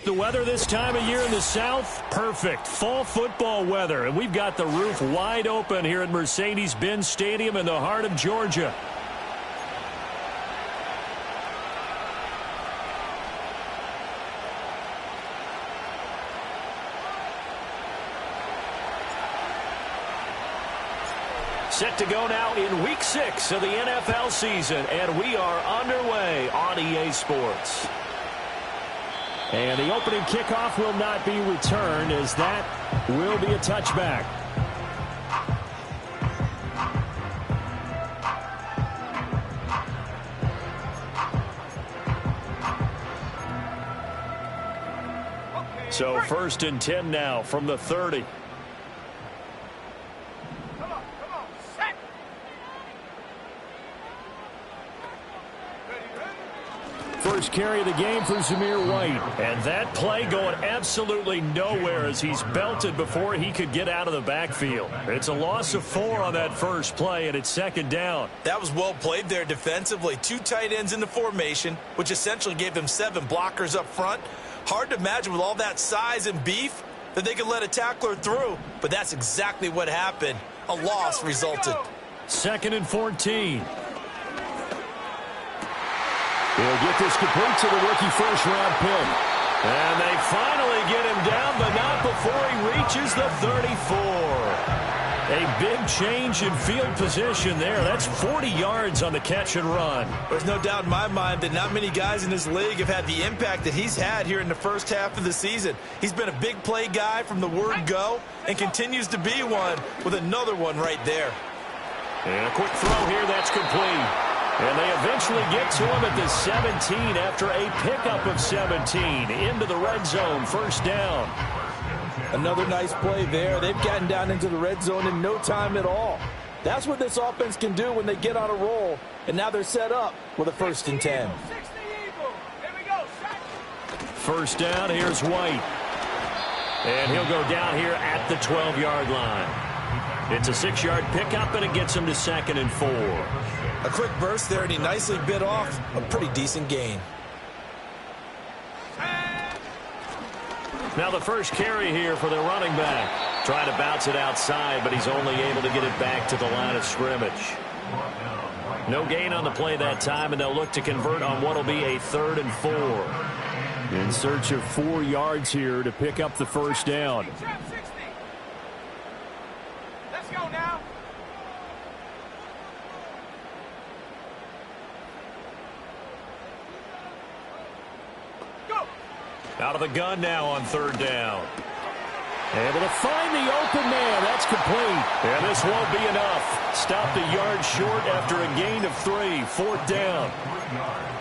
The weather this time of year in the South, perfect. Fall football weather. And we've got the roof wide open here at Mercedes-Benz Stadium in the heart of Georgia. Set to go now in Week 6 of the NFL season. And we are underway on EA Sports. And the opening kickoff will not be returned, as that will be a touchback. So 1st and 10 now from the 30. First carry of the game for Zamir White. And that play going absolutely nowhere as he's belted before he could get out of the backfield. It's a loss of 4 on that first play, and it's 2nd down. That was well played there defensively. 2 tight ends in the formation, which essentially gave them 7 blockers up front. Hard to imagine with all that size and beef that they could let a tackler through. But that's exactly what happened. A loss resulted. 2nd and 14. He'll get this complete to the rookie first-round pick. And they finally get him down, but not before he reaches the 34. A big change in field position there. That's 40 yards on the catch and run. There's no doubt in my mind that not many guys in this league have had the impact that he's had here in the first half of the season. He's been a big play guy from the word go and continues to be one with another one right there. And a quick throw here, that's complete. And they eventually get to him at the 17 after a pickup of 17 into the red zone. 1st down. Another nice play there. They've gotten down into the red zone in no time at all. That's what this offense can do when they get on a roll. And now they're set up with a 1st and 10. 1st down, here's White. And he'll go down here at the 12-yard line. It's a 6-yard pickup, and it gets him to 2nd and 4. A quick burst there, and he nicely bit off a pretty decent gain. Now the first carry here for the running back. Trying to bounce it outside, but he's only able to get it back to the line of scrimmage. No gain on the play that time, and they'll look to convert on what will be a 3rd and 4. In search of 4 yards here to pick up the 1st down. Let's go now. Out of the gun now on 3rd down. Able to find the open man. That's complete. And this won't be enough. Stopped a yard short after a gain of 3. 4th down.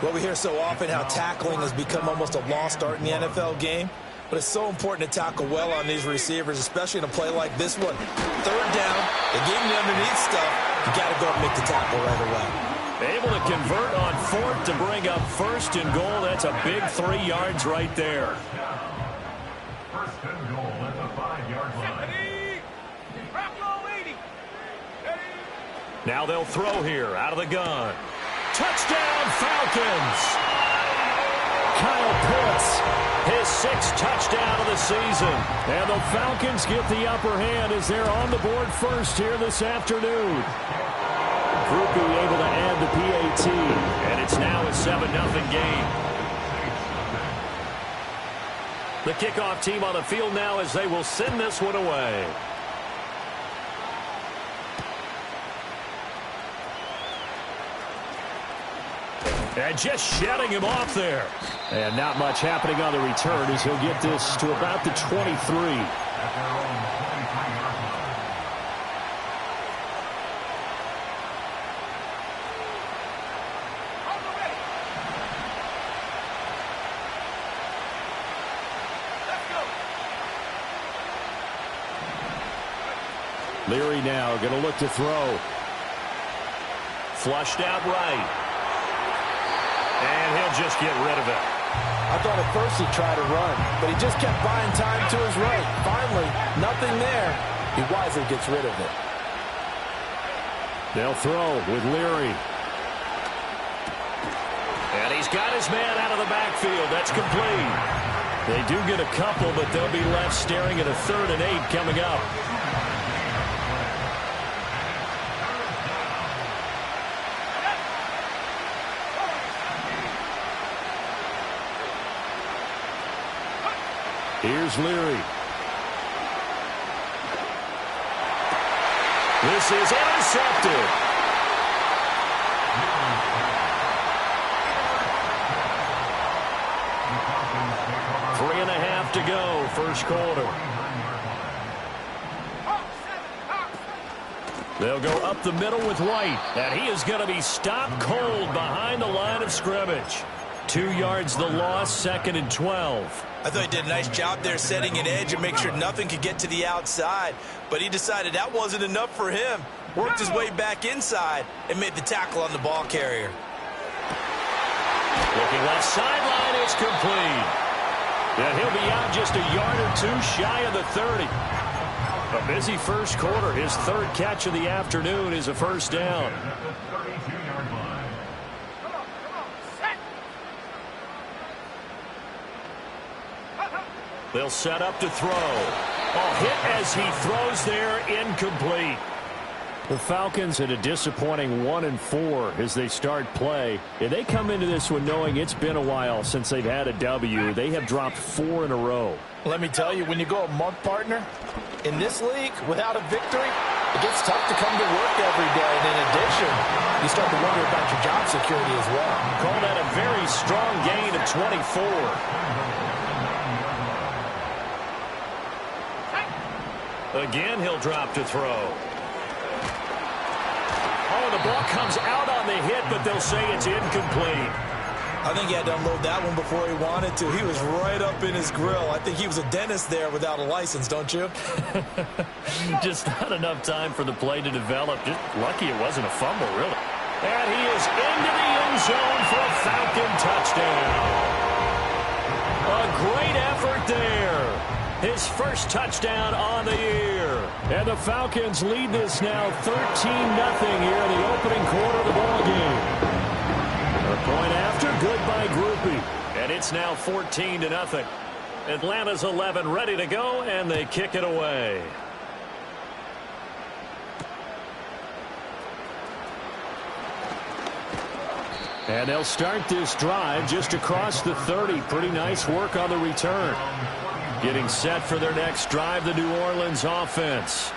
Well, we hear so often how tackling has become almost a lost art in the NFL game. But it's so important to tackle well on these receivers, especially in a play like this one. 3rd down. They gave me underneath stuff. You got to go and make the tackle right away. Able to convert on 4th to bring up 1st and goal. That's a big 3 yards right there. 1st and goal at the 5-yard line. Now they'll throw here out of the gun. Touchdown, Falcons! Kyle Pitts, his 6th touchdown of the season. And the Falcons get the upper hand as they're on the board first here this afternoon. Groupie able to add the PAT, and it's now a 7-0 game. The kickoff team on the field now as they will send this one away. And just shutting him off there. And not much happening on the return as he'll get this to about the 23. Leary now going to look to throw. Flushed out right. And he'll just get rid of it. I thought at first he'd try to run, but he just kept buying time to his right. Finally, nothing there. He wisely gets rid of it. They'll throw with Leary. And he's got his man out of the backfield. That's complete. They do get a couple, but they'll be left staring at a 3rd and 8 coming up. Here's Leary. This is intercepted. 3.5 to go, first quarter. They'll go up the middle with White, and he is going to be stopped cold behind the line of scrimmage. 2 yards the loss, 2nd and 12. I thought he did a nice job there setting an edge and make sure nothing could get to the outside. But he decided that wasn't enough for him. Worked his way back inside and made the tackle on the ball carrier. Looking left sideline, it's complete. And he'll be out just a yard or 2 shy of the 30. A busy first quarter. His 3rd catch of the afternoon is a first down. They'll set up to throw. Hit as he throws there, incomplete. The Falcons had a disappointing 1-4 as they start play. And they come into this one knowing it's been a while since they've had a W. They have dropped 4 in a row. Let me tell you, when you go a month, partner, in this league, without a victory, it gets tough to come to work every day. And in addition, you start to wonder about your job security as well. Call that a very strong gain of 24. Again, he'll drop to throw. The ball comes out on the hit, but they'll say it's incomplete. I think he had to unload that one before he wanted to. He was right up in his grill. I think he was a dentist there without a license, don't you? Just not enough time for the play to develop. Just lucky it wasn't a fumble, really. And he is into the end zone for a Falcon touchdown. A great effort there. His first touchdown on the year. And the Falcons lead this now 13-0 here in the opening quarter of the ball game. A point after, good by Groupie. And it's now 14-0. Atlanta's 11 ready to go, and they kick it away. And they'll start this drive just across the 30. Pretty nice work on the return. Getting set for their next drive, the New Orleans offense.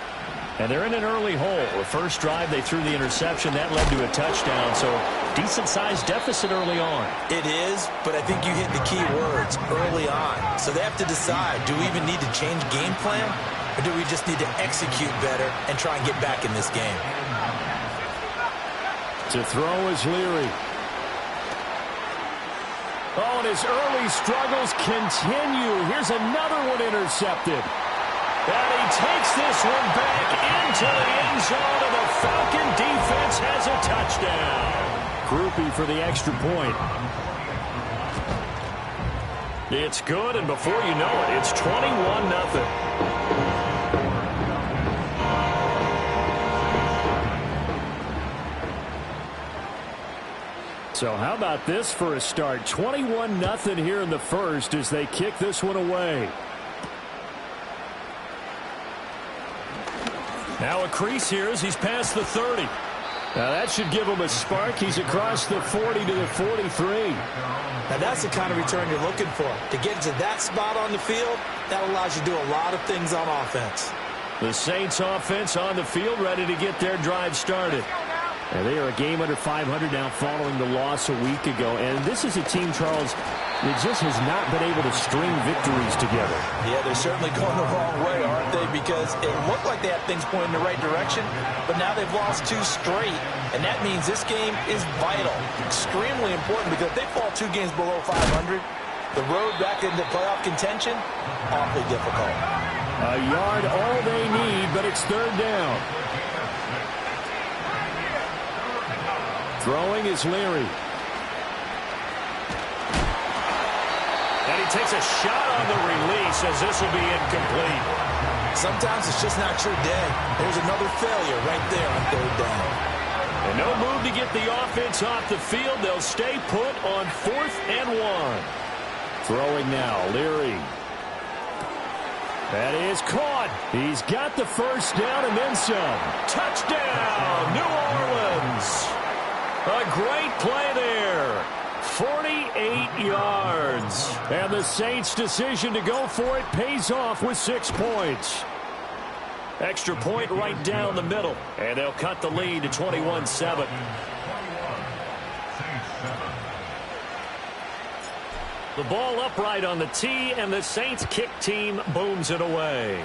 And they're in an early hole. The first drive, they threw the interception. That led to a touchdown, so decent-sized deficit early on. It is, but I think you hit the key words, early on. So they have to decide, do we even need to change game plan, or do we just need to execute better and try and get back in this game? To throw is Leary. Oh, and his early struggles continue. Here's another one intercepted. And he takes this one back into the end zone, and the Falcon defense has a touchdown. Groupie for the extra point. It's good, and before you know it, it's 21-0. So how about this for a start? 21-0 here in the first as they kick this one away. Now a crease here as he's past the 30. Now that should give him a spark. He's across the 40 to the 43. Now that's the kind of return you're looking for. To get to that spot on the field, that allows you to do a lot of things on offense. The Saints offense on the field ready to get their drive started. And they are a game under 500 now following the loss a week ago. And this is a team, Charles, that just has not been able to string victories together. Yeah, they're certainly going the wrong way, aren't they? Because it looked like they had things pointing in the right direction, but now they've lost 2 straight. And that means this game is vital, extremely important, because if they fall 2 games below 500, the road back into playoff contention, awfully difficult. A yard all they need, but it's 3rd down. Throwing is Leary. And he takes a shot on the release as this will be incomplete. Sometimes it's just not your day. There's another failure right there on 3rd down. And no move to get the offense off the field. They'll stay put on 4th and 1. Throwing now, Leary. That is caught. He's got the first down and then some. Touchdown, New Orleans. A great play there. 48 yards. And the Saints' decision to go for it pays off with 6 points. Extra point right down the middle. And they'll cut the lead to 21-7. The ball upright on the tee, and the Saints kick team booms it away.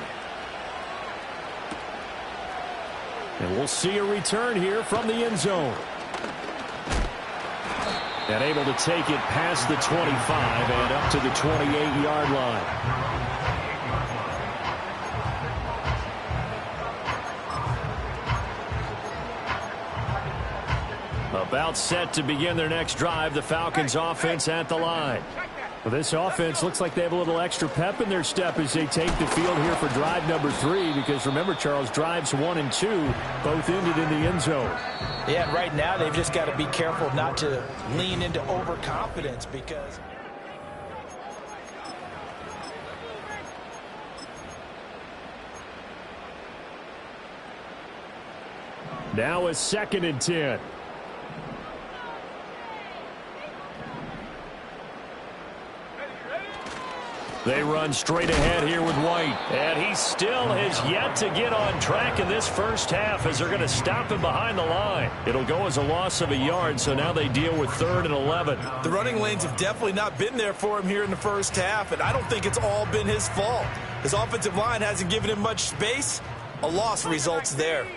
And we'll see a return here from the end zone. And able to take it past the 25 and up to the 28-yard line. About set to begin their next drive, the Falcons offense at the line. Well, this offense looks like they have a little extra pep in their step as they take the field here for drive number 3, because remember, Charles, drives 1 and 2 both ended in the end zone. Yeah, right now they've just got to be careful not to lean into overconfidence, because now a 2nd and 10. They run straight ahead here with White. And he still has yet to get on track in this first half as they're going to stop him behind the line. It'll go as a loss of a yard, so now they deal with 3rd and 11. The running lanes have definitely not been there for him here in the first half, and I don't think it's all been his fault. His offensive line hasn't given him much space. A loss results there.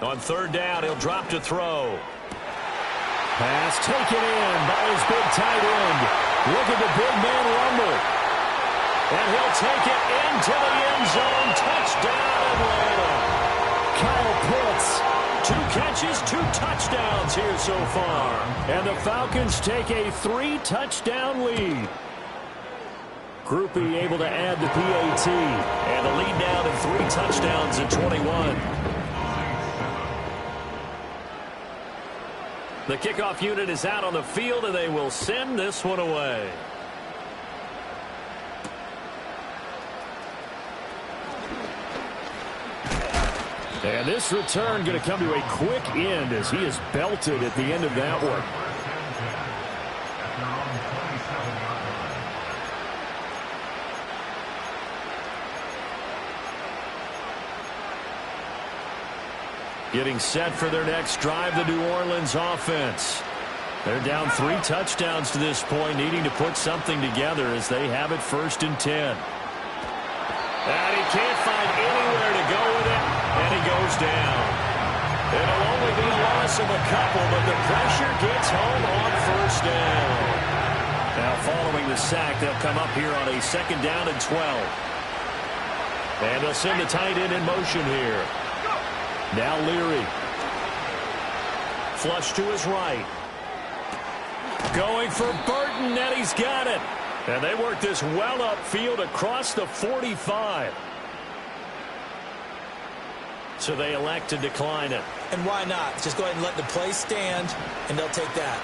On 3rd down, he'll drop to throw. Pass taken in by his big tight end. Look at the big man rumble. And he'll take it into the end zone. Touchdown, Atlanta. Kyle Pitts, 2 catches, 2 touchdowns here so far. And the Falcons take a 3-touchdown lead. Groupie able to add the PAT. And the lead now to 3 touchdowns at 21. The kickoff unit is out on the field, and they will send this one away. And this return going to come to a quick end as he is belted at the end of that one. Getting set for their next drive, the New Orleans offense. They're down 3 touchdowns to this point, needing to put something together as they have it 1st and 10. And he can't find anywhere to go with it, and he goes down. It'll only be a loss of a couple, but the pressure gets home on 1st down. Now following the sack, they'll come up here on a 2nd down and 12. And they'll send the tight end in motion here. Now Leary. Flush to his right. Going for Burton, and he's got it. And they work this well upfield across the 45. So they elect to decline it. And why not? Just go ahead and let the play stand, and they'll take that.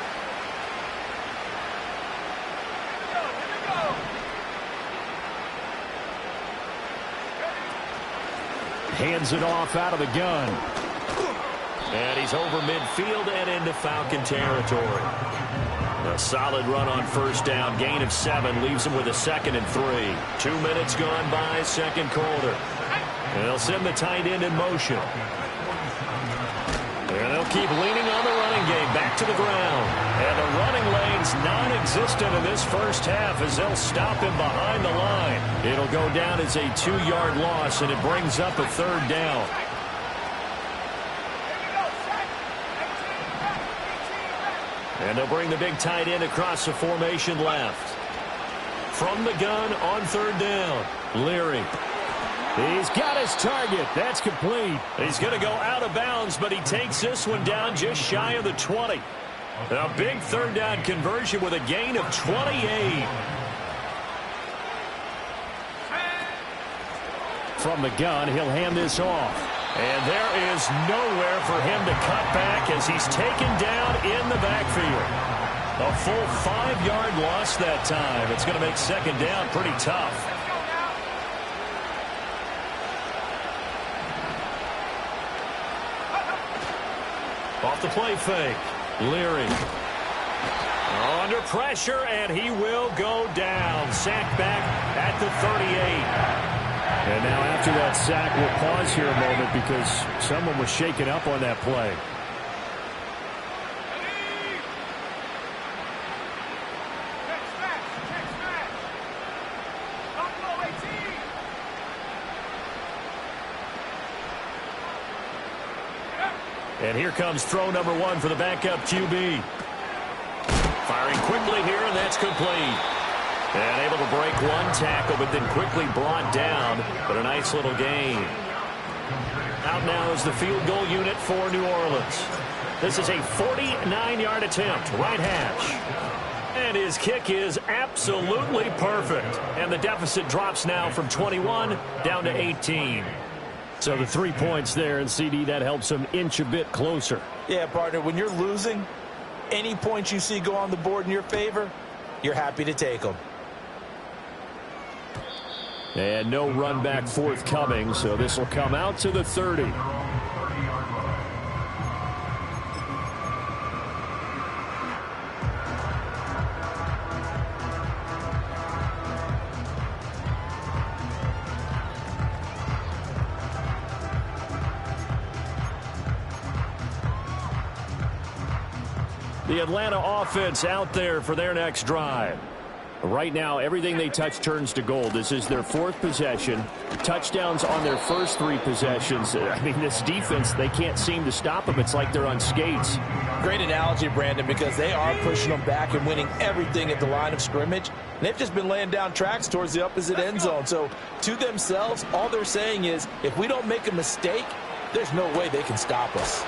Hands it off out of the gun. And he's over midfield and into Falcon territory. A solid run on 1st down. Gain of 7 leaves him with a 2nd and 3. 2 minutes gone by, 2nd quarter. And they'll send the tight end in motion. And they'll keep leaning on the running game. Back to the ground. And the running lane's non-existent in this first half as they'll stop him behind the line. It'll go down as a 2-yard loss, and it brings up a 3rd down. And they'll bring the big tight end across the formation left. From the gun on 3rd down, Leary. He's got his target. That's complete. He's going to go out of bounds, but he takes this one down just shy of the 20. A big 3rd down conversion with a gain of 28. From the gun, he'll hand this off. And there is nowhere for him to cut back as he's taken down in the backfield. A full 5-yard loss that time. It's going to make second down pretty tough. Off the play fake. Leary. Under pressure, and he will go down. Sacked back at the 38. And now after that sack, we'll pause here a moment because someone was shaken up on that play. And here comes throw number 1 for the backup QB. Firing quickly here, and that's complete. And able to break one tackle, but then quickly brought down. But a nice little gain. Out now is the field goal unit for New Orleans. This is a 49-yard attempt, right hash. And his kick is absolutely perfect. And the deficit drops now from 21 down to 18. So the 3 points there, and CD, that helps him inch a bit closer. Yeah, partner, when you're losing, any points you see go on the board in your favor, you're happy to take them. And no run back forthcoming, so this will come out to the 30. The Atlanta offense out there for their next drive. Right now, everything they touch turns to gold. This is their 4th possession. Touchdowns on their first 3 possessions. I mean, this defense, they can't seem to stop them. It's like they're on skates. Great analogy, Brandon, because they are pushing them back and winning everything at the line of scrimmage. And they've just been laying down tracks towards the opposite end zone. So, to themselves, all they're saying is, if we don't make a mistake, there's no way they can stop us.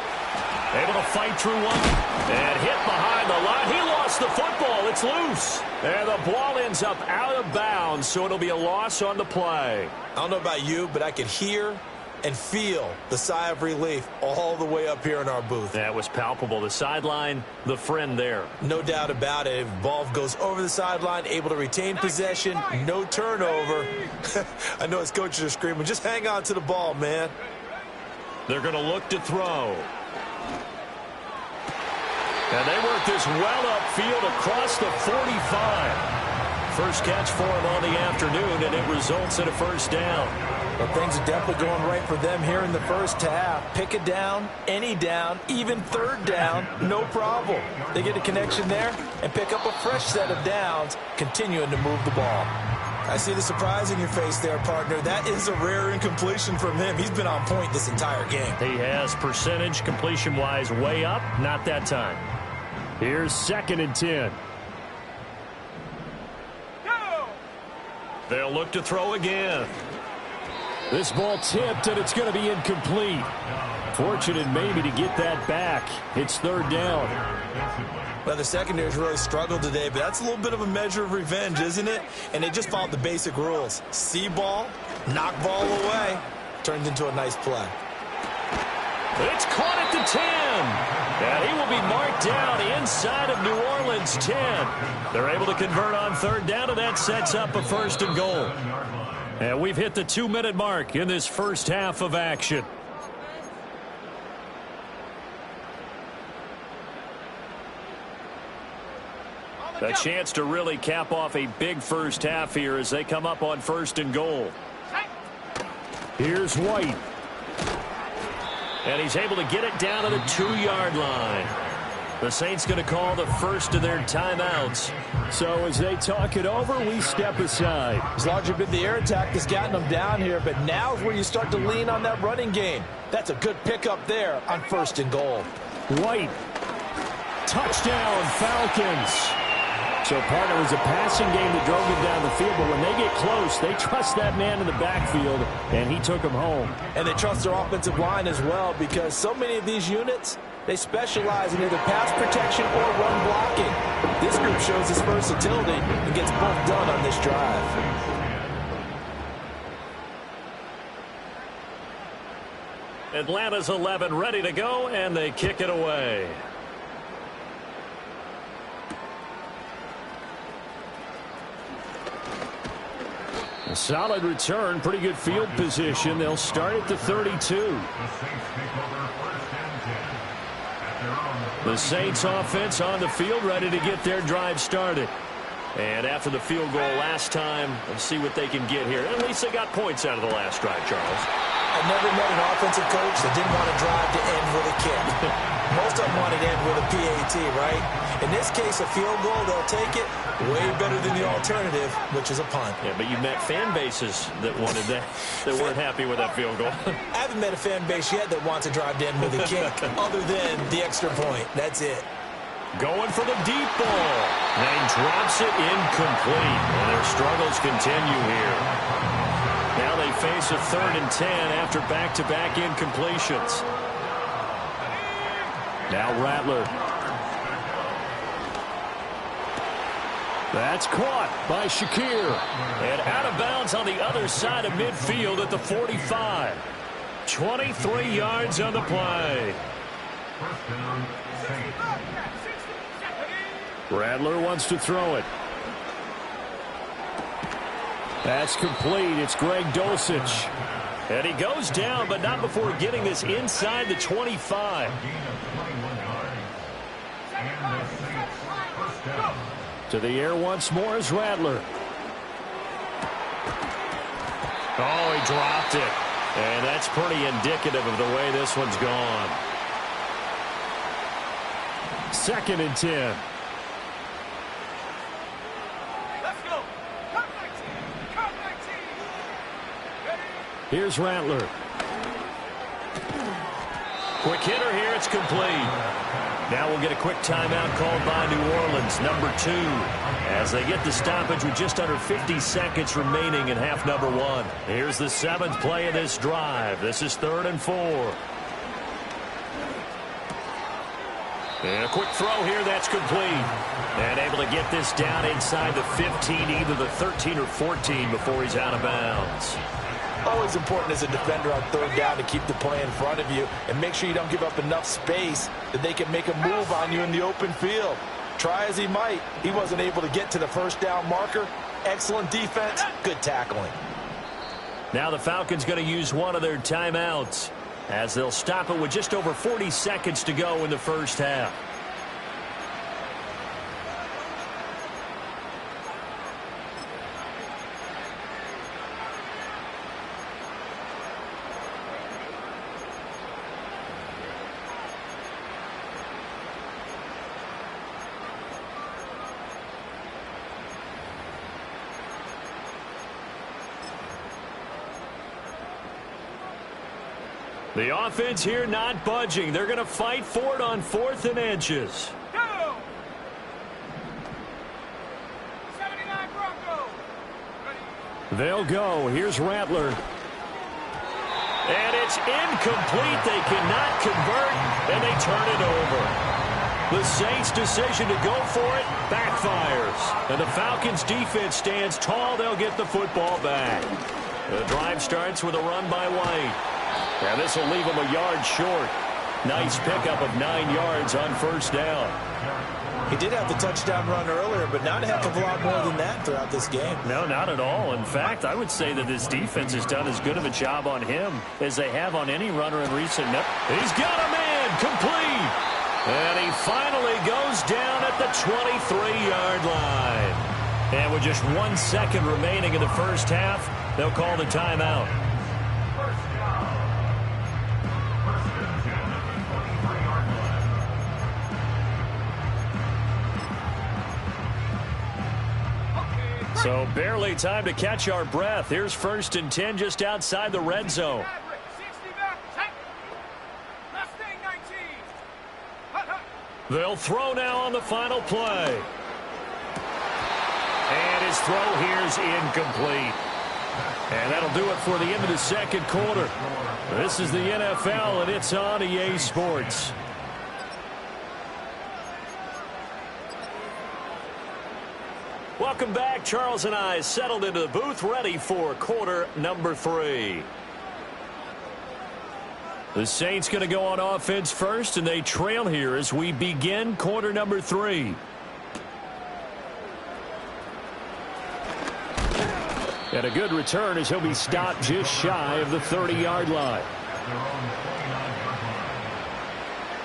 Able to fight through one and hit behind the line. He lost the football. It's loose. And the ball ends up out of bounds, so it'll be a loss on the play. I don't know about you, but I could hear and feel the sigh of relief all the way up here in our booth. That was palpable. The sideline, the friend there. No doubt about it. If the ball goes over the sideline, able to retain possession, no turnover. I know his coaches are screaming, just hang on to the ball, man. They're going to look to throw. And they work this well upfield across the 45. First catch for him on the afternoon, and it results in a first down. Well, things are definitely going right for them here in the first half. Pick a down, any down, even third down, no problem. They get a connection there and pick up a fresh set of downs, continuing to move the ball. I see the surprise in your face there, partner. That is a rare incompletion from him. He's been on point this entire game. He has percentage completion-wise way up, not that time. Here's 2nd and 10. They'll look to throw again. This ball tipped, and it's going to be incomplete. Fortunate maybe to get that back. It's 3rd down. Well, the secondary's really struggled today, but that's a little bit of a measure of revenge, isn't it? And they just followed the basic rules. See ball, knock ball away. Turns into a nice play. It's caught at the 10. And he will be marked down inside of New Orleans 10. They're able to convert on 3rd down, and that sets up a 1st and goal. And we've hit the 2-minute mark in this first half of action. A chance to really cap off a big first half here as they come up on 1st and goal. Here's White. And he's able to get it down to the 2-yard line. The Saints going to call the first of their timeouts. So as they talk it over, we step aside. It's largely been the air attack that's gotten them down here, but now is where you start to lean on that running game. That's a good pickup there on 1st and goal. White. Touchdown, Falcons. So, partner, it was a passing game that drove them down the field, but when they get close, they trust that man in the backfield, and he took them home. And they trust their offensive line as well, because so many of these units, they specialize in either pass protection or run blocking. This group shows its versatility and gets both done on this drive. Atlanta's 11 ready to go, and they kick it away. A solid return, pretty good field position. They'll start at the 32. The Saints offense on the field, ready to get their drive started. And after the field goal last time, let's see what they can get here. At least they got points out of the last drive, Charles. I never met an offensive coach that didn't want to drive to end with a kick. Most of them want to end with a PAT, right? In this case, a field goal, they'll take it. Way better than the alternative, which is a punt. Yeah, but you met fan bases that wanted that, that weren't happy with that field goal. I haven't met a fan base yet that wants to drive to end with a kick, other than the extra point. That's it. Going for the deep ball. And he drops it incomplete. And their struggles continue here. Now they face a 3rd and 10 after back-to-back incompletions. Now Rattler. That's caught by Shakir. And out of bounds on the other side of midfield at the 45. 23 yards on the play. Rattler wants to throw it. That's complete. It's Greg Dulcich. And he goes down, but not before getting this inside the 25. To the air once more is Rattler. Oh, he dropped it. And that's pretty indicative of the way this one's gone. 2nd and 10. Here's Rattler. Quick hitter here. It's complete. Now we'll get a quick timeout called by New Orleans, number 2, as they get the stoppage with just under 50 seconds remaining in half number 1. Here's the 7th play of this drive. This is 3rd and 4. And a quick throw here. That's complete. And able to get this down inside the 15, either the 13 or 14 before he's out of bounds. Always important as a defender on 3rd down to keep the play in front of you and make sure you don't give up enough space that they can make a move on you in the open field. Try as he might, he wasn't able to get to the 1st down marker. Excellent defense, good tackling. Now the Falcons going to use one of their timeouts as they'll stop it with just over 40 seconds to go in the 1st half. The offense here not budging. They're going to fight for it on 4th and inches. Go! 79 Bronco. They'll go. Here's Rattler. And it's incomplete. They cannot convert, and they turn it over. The Saints' decision to go for it backfires. And the Falcons' defense stands tall. They'll get the football back. The drive starts with a run by White. And this will leave them a yard short. Nice pickup of 9 yards on 1st down. He did have the touchdown run earlier, but not a heck of a lot more than that throughout this game. No, not at all. In fact, I would say that this defense has done as good of a job on him as they have on any runner in recent minutes. He's got a man complete. And he finally goes down at the 23-yard line. And with just 1 second remaining in the 1st half, they'll call the timeout. So barely time to catch our breath. Here's 1st and 10 just outside the red zone. They'll throw now on the final play. And his throw here is incomplete. And that'll do it for the end of the 2nd quarter. This is the NFL, and it's on EA Sports. Welcome back. Charles and I settled into the booth, ready for quarter number 3. The Saints going to go on offense first, and they trail here as we begin quarter number 3. And a good return as he'll be stopped just shy of the 30-yard line.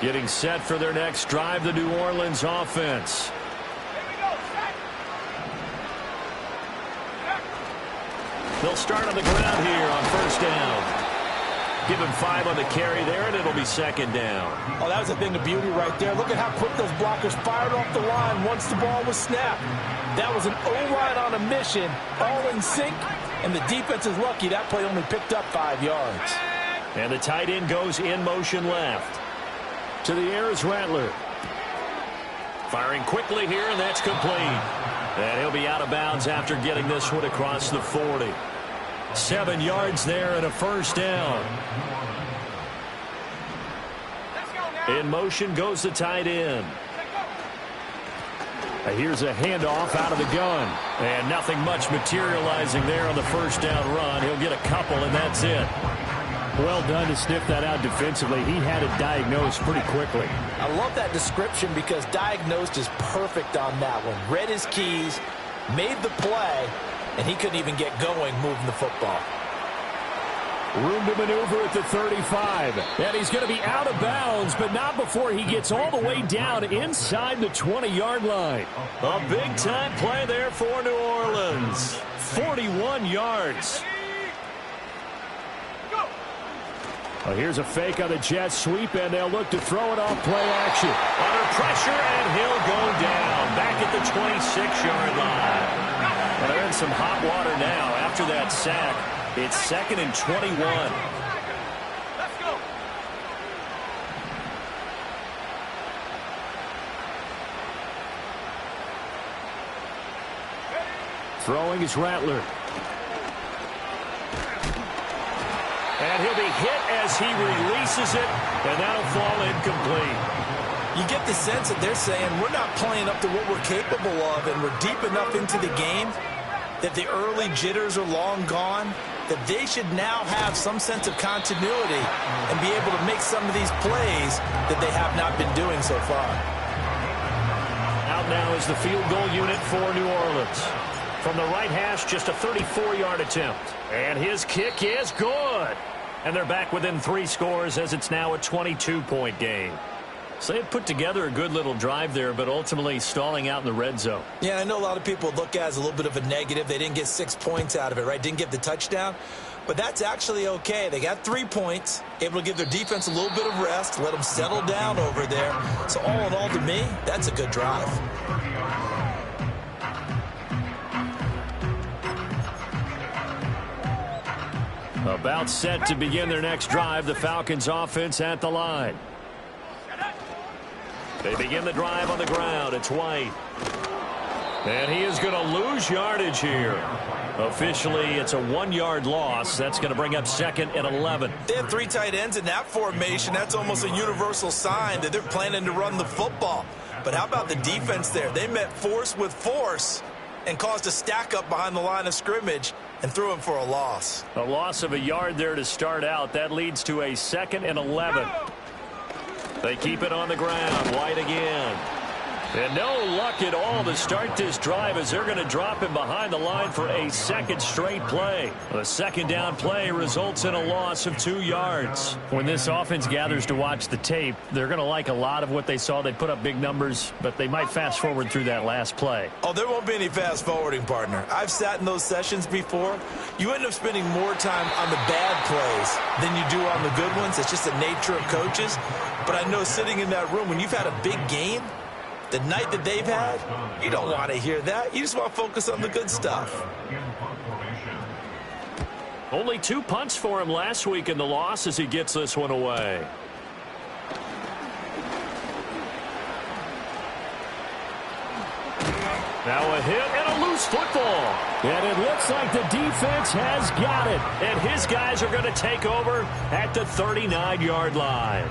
Getting set for their next drive, the New Orleans offense. They'll start on the ground here on first down. Give him 5 on the carry there, and it'll be second down. Oh, that was a thing of beauty right there. Look at how quick those blockers fired off the line once the ball was snapped. That was an O-line on a mission, all in sync, and the defense is lucky that play only picked up 5 yards. And the tight end goes in motion left. To the air is Rattler. Firing quickly here, and that's complete. And he'll be out of bounds after getting this one across the 40. 7 yards there and a first down. In motion goes the tight end. Here's a handoff out of the gun. And nothing much materializing there on the first down run. He'll get a couple, and that's it. Well done to sniff that out defensively. He had it diagnosed pretty quickly. I love that description because diagnosed is perfect on that one. Read his keys, made the play, and he couldn't even get going moving the football. Room to maneuver at the 35. And he's going to be out of bounds, but not before he gets all the way down inside the 20-yard line. A big-time play there for New Orleans. 41 yards. Well, here's a fake on the jet sweep, and they'll look to throw it off play action. Under pressure, and he'll go down back at the 26-yard line. And they're in some hot water now after that sack. It's 2nd and 21. Let's go. Throwing is Rattler. And he'll be hit as he releases it, and that'll fall incomplete. You get the sense that they're saying we're not playing up to what we're capable of, and we're deep enough into the game that the early jitters are long gone, that they should now have some sense of continuity and be able to make some of these plays that they have not been doing so far. Out now is the field goal unit for New Orleans. From the right hash, just a 34-yard attempt. And his kick is good. And they're back within 3 scores as it's now a 22-point game. So they put together a good little drive there, but ultimately stalling out in the red zone. Yeah, I know a lot of people look at it as a little bit of a negative. They didn't get 6 points out of it, right? Didn't get the touchdown. But that's actually okay. They got 3 points, able to give their defense a little bit of rest, let them settle down over there. So all in all, to me, that's a good drive. About set to begin their next drive, the Falcons offense at the line. They begin the drive on the ground. It's White. And he is going to lose yardage here. Officially, it's a 1-yard loss. That's going to bring up 2nd and 11. They have 3 tight ends in that formation. That's almost a universal sign that they're planning to run the football. But how about the defense there? They met force with force and caused a stack up behind the line of scrimmage and threw him for a loss. A loss of a yard there to start out. That leads to a 2nd and 11. They keep it on the ground. White again. And no luck at all to start this drive as they're going to drop him behind the line for a 2nd straight play. The 2nd down play results in a loss of 2 yards. When this offense gathers to watch the tape, they're going to like a lot of what they saw. They put up big numbers, but they might fast forward through that last play. Oh, there won't be any fast forwarding, partner. I've sat in those sessions before. You end up spending more time on the bad plays than you do on the good ones. It's just the nature of coaches. But I know sitting in that room, when you've had a big game, the night that they've had, you don't want to hear that. You just want to focus on the good stuff. Only 2 punts for him last week in the loss as he gets this one away. Now a hit and a loose football. And it looks like the defense has got it. And his guys are going to take over at the 39-yard line.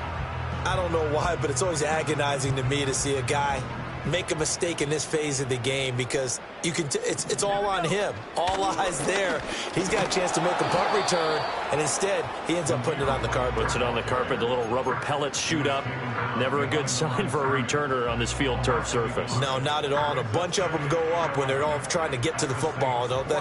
I don't know why, but it's always agonizing to me to see a guy make a mistake in this phase of the game because you can it's all on him. All eyes there. He's got a chance to make a punt return, and instead he ends up putting it on the carpet. Puts it on the carpet. The little rubber pellets shoot up. Never a good sign for a returner on this field turf surface. No, not at all. And a bunch of them go up when they're all trying to get to the football, don't they?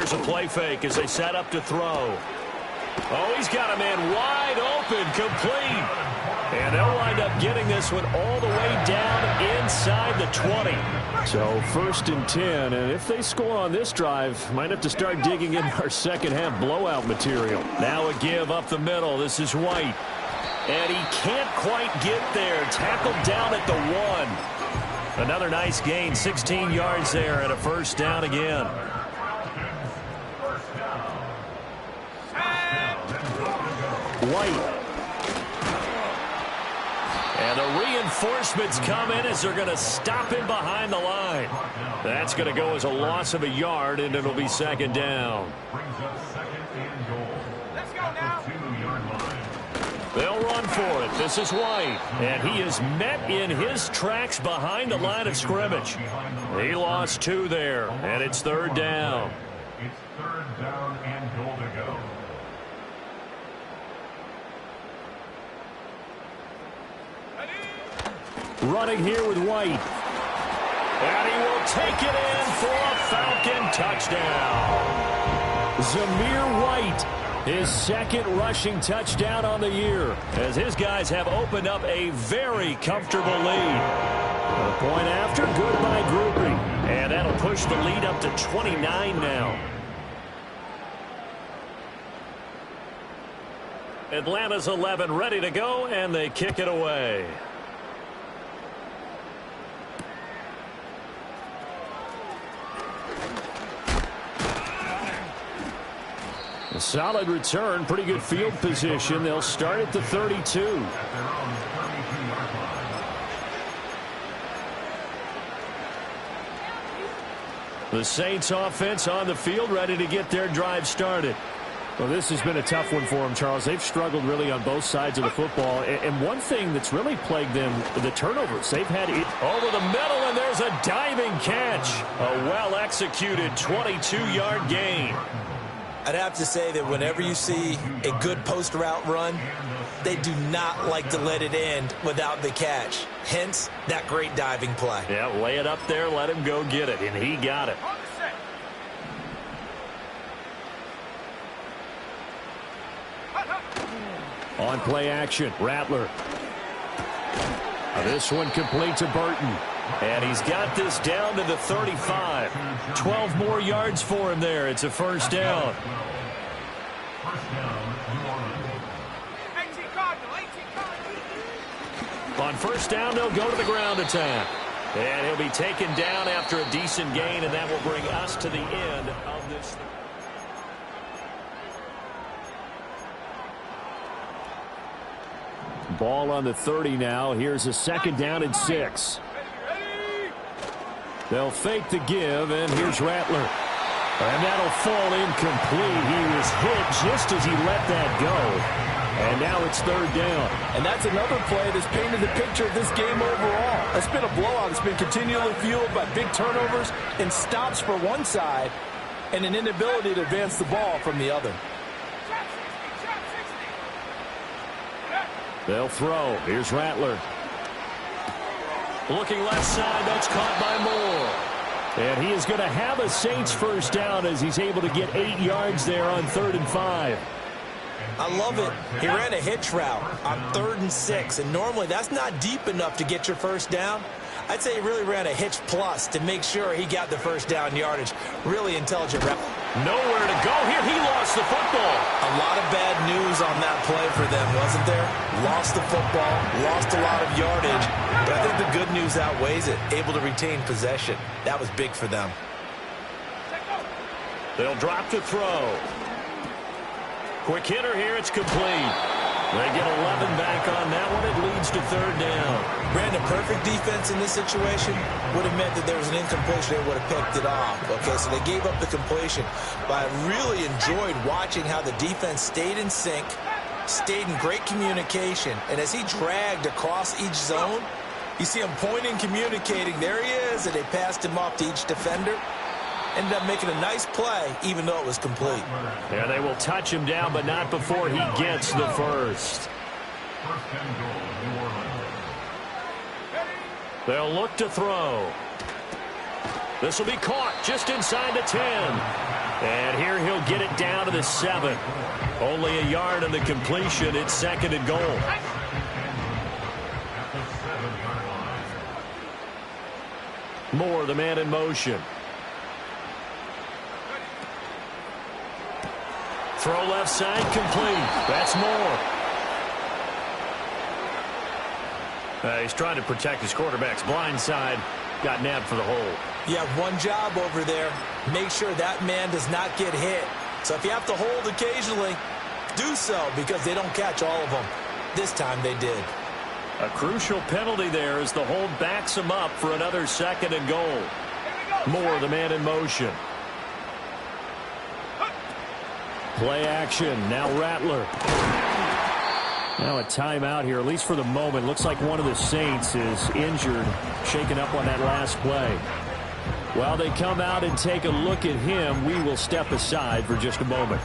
Here's a play fake as they set up to throw. Oh, he's got a man wide open, complete. And they'll wind up getting this one all the way down inside the 20. So 1st and 10, and if they score on this drive, might have to start digging in our second half blowout material. Now a give up the middle. This is White. And he can't quite get there. Tackled down at the 1. Another nice gain, 16 yards there, and a 1st down again. White. And the reinforcements come in as they're going to stop him behind the line. That's going to go as a loss of a yard, and it'll be 2nd down. Let's go now. They'll run for it. This is White. And he is met in his tracks behind the line of scrimmage. He lost 2 there, and it's 3rd down. It's 3rd down and goal to go. Running here with White. And he will take it in for a Falcon touchdown. Zamir White, his 2nd rushing touchdown on the year, as his guys have opened up a very comfortable lead. A point after, good by grouping. And that'll push the lead up to 29 now. Atlanta's 11 ready to go, and they kick it away. A solid return, pretty good field position. They'll start at the 32. The Saints offense on the field, ready to get their drive started. Well, this has been a tough one for them, Charles. They've struggled really on both sides of the football. And one thing that's really plagued them, the turnovers. They've had it over the middle, and there's a diving catch. A well-executed 22-yard gain. I'd have to say that whenever you see a good post route run, they do not like to let it end without the catch. Hence, that great diving play. Yeah, lay it up there, let him go get it, and he got it. On play action, Rattler. This one complete to Burton. And he's got this down to the 35. 12 more yards for him there. It's a 1st down. On 1st down, they'll go to the ground attack. And he'll be taken down after a decent gain, and that will bring us to the end of this. Ball on the 30 now. Here's a 2nd down and 6. They'll fake the give, and here's Rattler. And that'll fall incomplete. He was hit just as he let that go. And now it's 3rd down. And that's another play that's painted the picture of this game overall. It's been a blowout. It's been continually fueled by big turnovers and stops for one side and an inability to advance the ball from the other. They'll throw. Here's Rattler. Looking left side. That's caught by Moore. And he is going to have a Saints 1st down as he's able to get 8 yards there on 3rd and 5. I love it. He ran a hitch route on 3rd and 6, and normally that's not deep enough to get your 1st down. I'd say he really ran a hitch plus to make sure he got the 1st down yardage. Really intelligent route. Nowhere to go here. He lost the football. A lot of bad news on that play for them, wasn't there? Lost the football, lost a lot of yardage, but I think the good news outweighs it. Able to retain possession. That was big for them. They'll drop to throw. Quick hitter here. It's complete. They get 11 back on that one. It leads to 3rd down. Brandon, perfect defense in this situation would have meant that there was an incompletion. They would have picked it off. Okay, so they gave up the completion. But I really enjoyed watching how the defense stayed in sync, stayed in great communication. And as he dragged across each zone, you see him pointing, communicating. There he is, and they passed him off to each defender. Ended up making a nice play, even though it was complete. Yeah, they will touch him down, but not before he gets the 1st. They'll look to throw. This will be caught just inside the 10. And here he'll get it down to the 7. Only a yard on the completion. It's 2nd and goal. Moore, the man in motion. Throw left side, complete. That's Moore. He's trying to protect his quarterback's blind side. Got nabbed for the hole. You have one job over there. Make sure that man does not get hit. So if you have to hold occasionally, do so, because they don't catch all of them. This time they did. A crucial penalty there as the hold backs him up for another 2nd and goal. Moore, the man in motion. Play action. Now Rattler. Now a timeout here, at least for the moment. Looks like one of the Saints is injured, shaken up on that last play. While they come out and take a look at him, we will step aside for just a moment.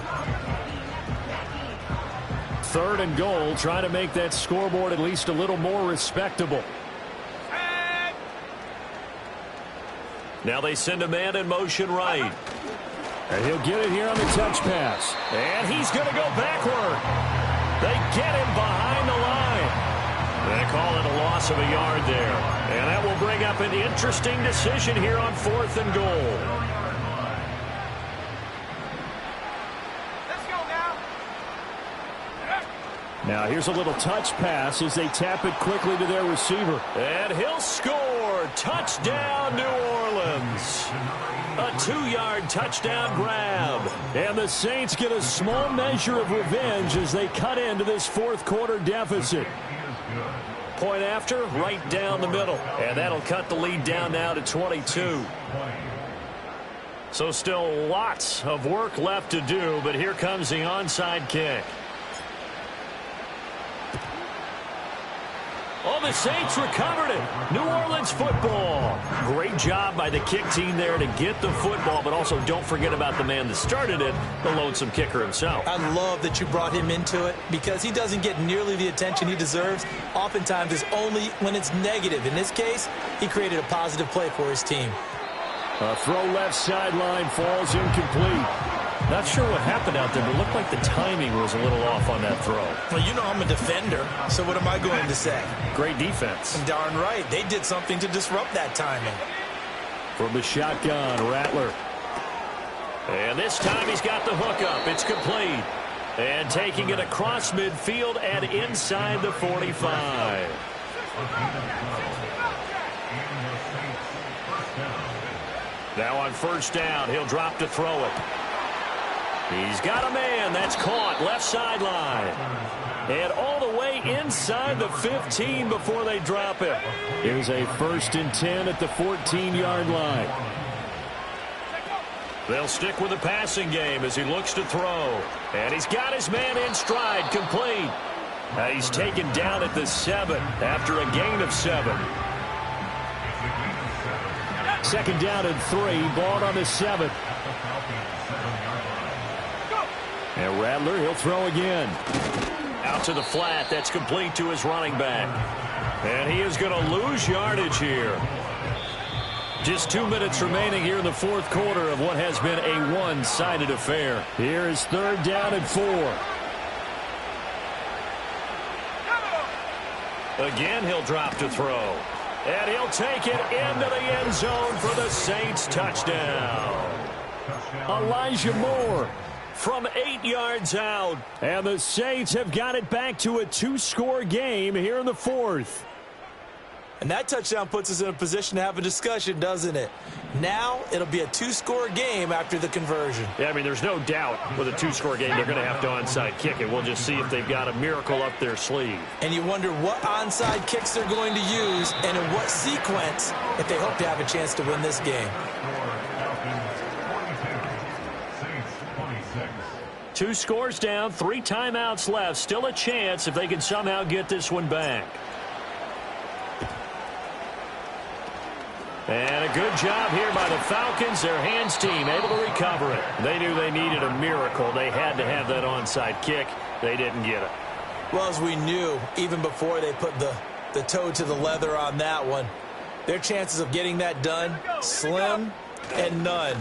3rd and goal, trying to make that scoreboard at least a little more respectable. Now they send a man in motion right. And he'll get it here on the touch pass. And he's going to go backward. They get him behind the line. They call it a loss of a yard there. And that will bring up an interesting decision here on 4th and goal. Let's go now. Now here's a little touch pass as they tap it quickly to their receiver. And he'll score. Touchdown, New Orleans. A 2-yard touchdown grab. And the Saints get a small measure of revenge as they cut into this 4th quarter deficit. Point after, right down the middle. And that'll cut the lead down now to 22. So still lots of work left to do, but here comes the onside kick. Oh, the Saints recovered it. New Orleans football. Great job by the kick team there to get the football, but also don't forget about the man that started it, the lonesome kicker himself. I love that you brought him into it because he doesn't get nearly the attention he deserves. Oftentimes it's only when it's negative. In this case, he created a positive play for his team. A throw left sideline falls incomplete. Not sure what happened out there, but it looked like the timing was a little off on that throw. Well, you know I'm a defender, so what am I going to say? Great defense. Darn right. They did something to disrupt that timing. From the shotgun, Rattler. And this time he's got the hookup. It's complete. And taking it across midfield and inside the 45. Now on 1st down, he'll drop to throw it. He's got a man. That's caught. Left sideline. And all the way inside the 15 before they drop it. Here's a 1st and 10 at the 14-yard line. They'll stick with the passing game as he looks to throw. And he's got his man in stride. Complete. He's taken down at the 7 after a gain of 7. 2nd down and 3. Ball on the 7. And Rattler, he'll throw again. Out to the flat. That's complete to his running back. And he is going to lose yardage here. Just 2 minutes remaining here in the 4th quarter of what has been a one-sided affair. Here is 3rd down and 4. Again, he'll drop to throw. And he'll take it into the end zone for the Saints touchdown. Elijah Moore from 8 yards out. And the Saints have got it back to a 2-score game here in the 4th. And that touchdown puts us in a position to have a discussion, doesn't it? Now it'll be a 2-score game after the conversion. Yeah, I mean, there's no doubt with a 2-score game they're going to have to onside kick it. We'll just see if they've got a miracle up their sleeve. And you wonder what onside kicks they're going to use and in what sequence if they hope to have a chance to win this game. 2 scores down, 3 timeouts left. Still a chance if they can somehow get this one back. And a good job here by the Falcons. Their hands team able to recover it. They knew they needed a miracle. They had to have that onside kick. They didn't get it. Well, as we knew, even before they put the toe to the leather on that one, their chances of getting that done, slim and none.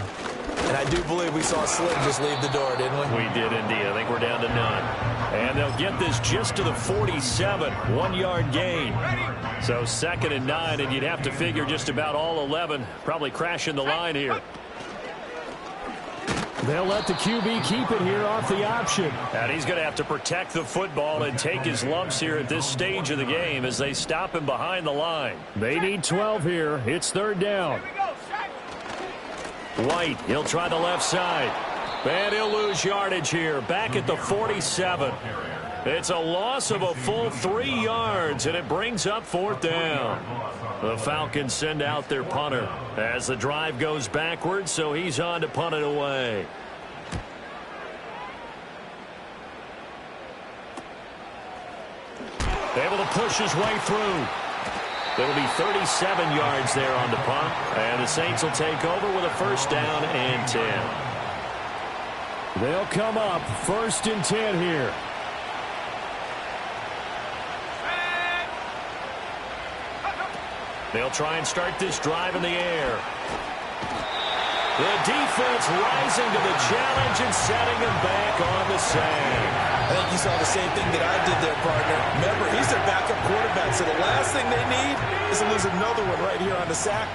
And I do believe we saw Slim just leave the door, didn't we? We did indeed. I think we're down to none. And they'll get this just to the 47, 1-yard gain. So 2nd and 9, and you'd have to figure just about all 11 probably crashing the line here. They'll let the QB keep it here off the option. And he's going to have to protect the football and take his lumps here at this stage of the game as they stop him behind the line. They need 12 here. It's 3rd down. White, he'll try the left side. And he'll lose yardage here, back at the 47. It's a loss of a full 3 yards, and it brings up 4th down. The Falcons send out their punter as the drive goes backwards, so he's on to punt it away. Able to push his way through. It'll be 37 yards there on the punt, and the Saints will take over with a 1st down and 10. They'll come up 1st and 10 here. They'll try and start this drive in the air. The defense rising to the challenge and setting him back on the sack. I think you saw the same thing that I did there, partner. Remember, he's their backup quarterback, so the last thing they need is to lose another one right here on the sack.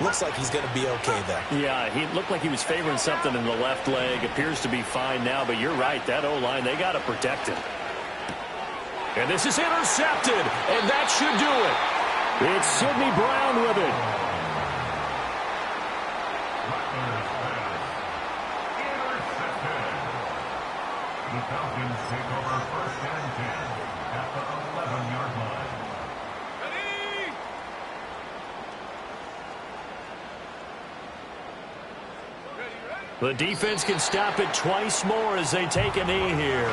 Looks like he's going to be okay there. Yeah, he looked like he was favoring something in the left leg. Appears to be fine now, but you're right. That O-line, they got to protect him. And this is intercepted, and that should do it. It's Sidney Brown with it. The Falcons take over 1st and 10 at the 11-yard line. The defense can stop it twice more as they take a knee here.